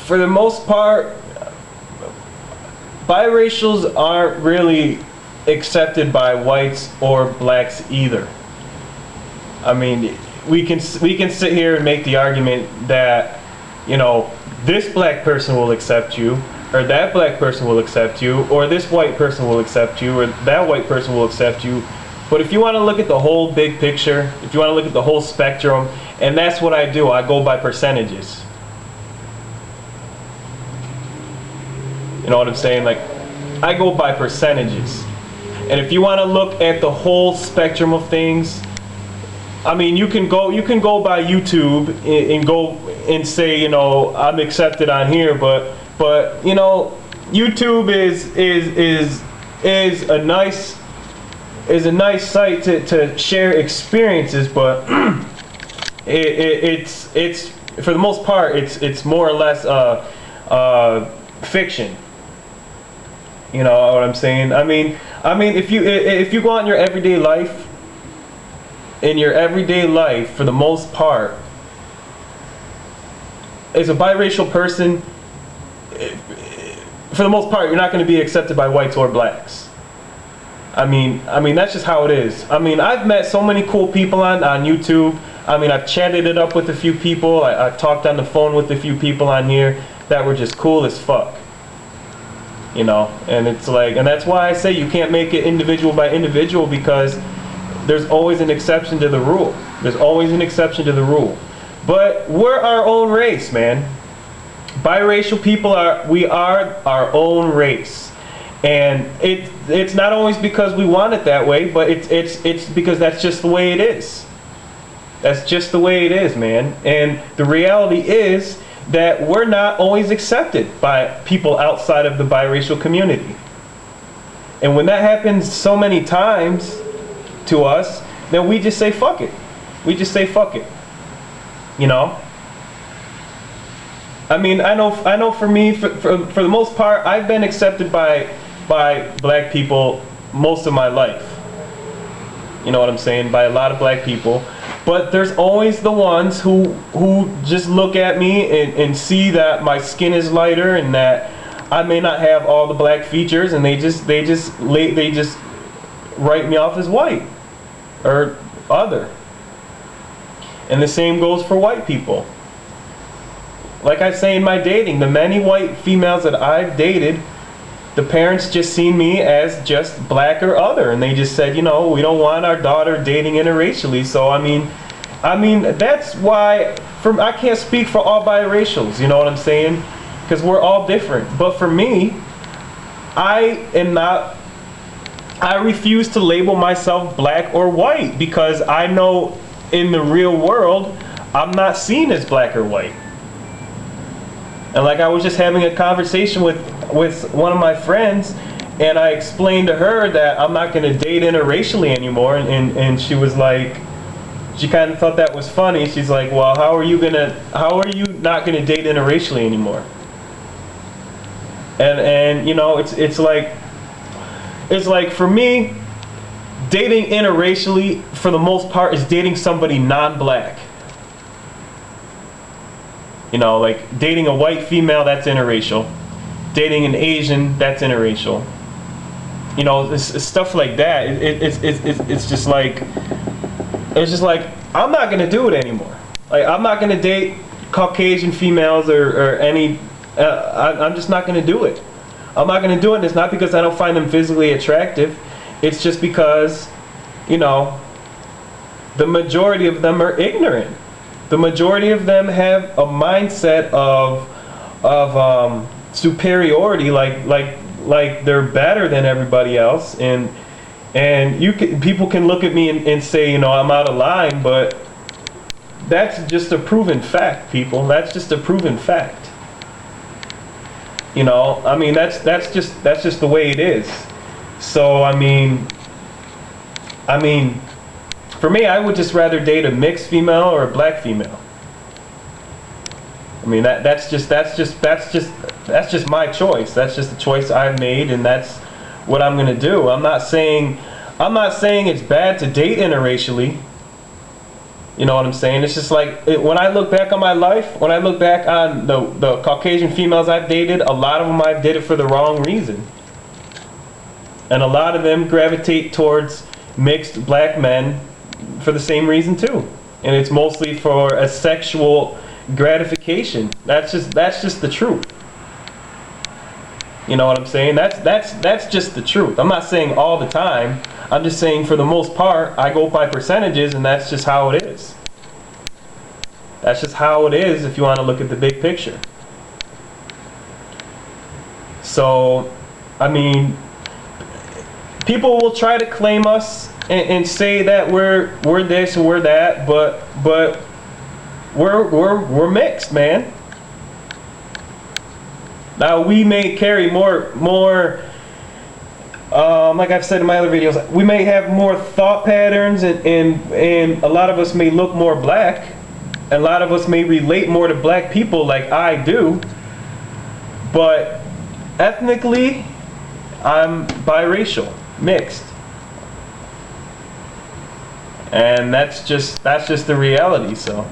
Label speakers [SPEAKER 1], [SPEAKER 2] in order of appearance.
[SPEAKER 1] for the most part, biracials aren't really accepted by whites or blacks either. I mean, we can sit here and make the argument that, you know, this black person will accept you, or that black person will accept you, or this white person will accept you, or that white person will accept you. But if you want to look at the whole big picture, if you want to look at the whole spectrum, and that's what I do, I go by percentages. You know what I'm saying? Like, I go by percentages. And if you want to look at the whole spectrum of things, I mean, you can go by YouTube and go and say, you know, I'm accepted on here, but you know, YouTube is a nice site to share experiences, but it's for the most part it's more or less fiction. You know what I'm saying? I mean, if you go out in your everyday life, for the most part, as a biracial person, for the most part, you're not going to be accepted by whites or blacks. I mean, that's just how it is. I mean, I've met so many cool people on YouTube. I mean, I've chatted it up with a few people. I've talked on the phone with a few people on here that were just cool as fuck. You know, and it's like, and that's why I say you can't make it individual by individual, because there's always an exception to the rule. There's always an exception to the rule. But we're our own race, man. Biracial people are our own race. And it's not always because we want it that way, but it's because that's just the way it is. That's just the way it is, man. And the reality is that we're not always accepted by people outside of the biracial community. And when that happens so many times to us, then we just say fuck it. We just say fuck it. You know? I mean, I know for me, for the most part, I've been accepted by black people most of my life. You know what I'm saying? By a lot of black people. But there's always the ones who just look at me and see that my skin is lighter and that I may not have all the black features, and they just write me off as white or other. And the same goes for white people. Like I say in my dating, the many white females that I've dated, the parents just seen me as just black or other, and they just said, you know, we don't want our daughter dating interracially. So I mean that's why I can't speak for all biracials, you know what I'm saying? Because we're all different. But for me, I refuse to label myself black or white, because I know in the real world I'm not seen as black or white. And like I was just having a conversation with one of my friends, and I explained to her that I'm not going to date interracially anymore, and she was like, she kind of thought that was funny. She's like, well, how are you not gonna date interracially anymore? And you know, it's like for me, dating interracially for the most part is dating somebody non-black. You know, like dating a white female, that's interracial. Dating an Asian, that's interracial. You know, it's stuff like that. It's just like I'm not gonna do it anymore. Like, I'm not gonna date Caucasian females or any. I'm just not gonna do it. I'm not gonna do it. And it's not because I don't find them physically attractive. It's just because, you know, the majority of them are ignorant. The majority of them have a mindset of superiority, like they're better than everybody else, and people can look at me and say, you know, I'm out of line, but that's just a proven fact, people. That's just a proven fact. You know, I mean, that's just the way it is. So I mean, for me, I would just rather date a mixed female or a black female. I mean, that's just my choice. That's just the choice I've made, and that's what I'm gonna do. I'm not saying it's bad to date interracially. You know what I'm saying? It's just like, when I look back on my life, when I look back on the Caucasian females I've dated, a lot of them I did it for the wrong reason. And a lot of them gravitate towards mixed black men for the same reason too. And it's mostly for a sexual gratification. That's just the truth. You know what I'm saying? That's just the truth. I'm not saying all the time. I'm just saying for the most part, I go by percentages, and that's just how it is. That's just how it is if you want to look at the big picture. So, I mean, people will try to claim us and say that we're this and we're that, but we're mixed, man. Now we may carry more like I've said in my other videos, we may have more thought patterns, and a lot of us may look more black, and a lot of us may relate more to black people like I do, but ethnically I'm biracial, mixed. And that's just the reality. So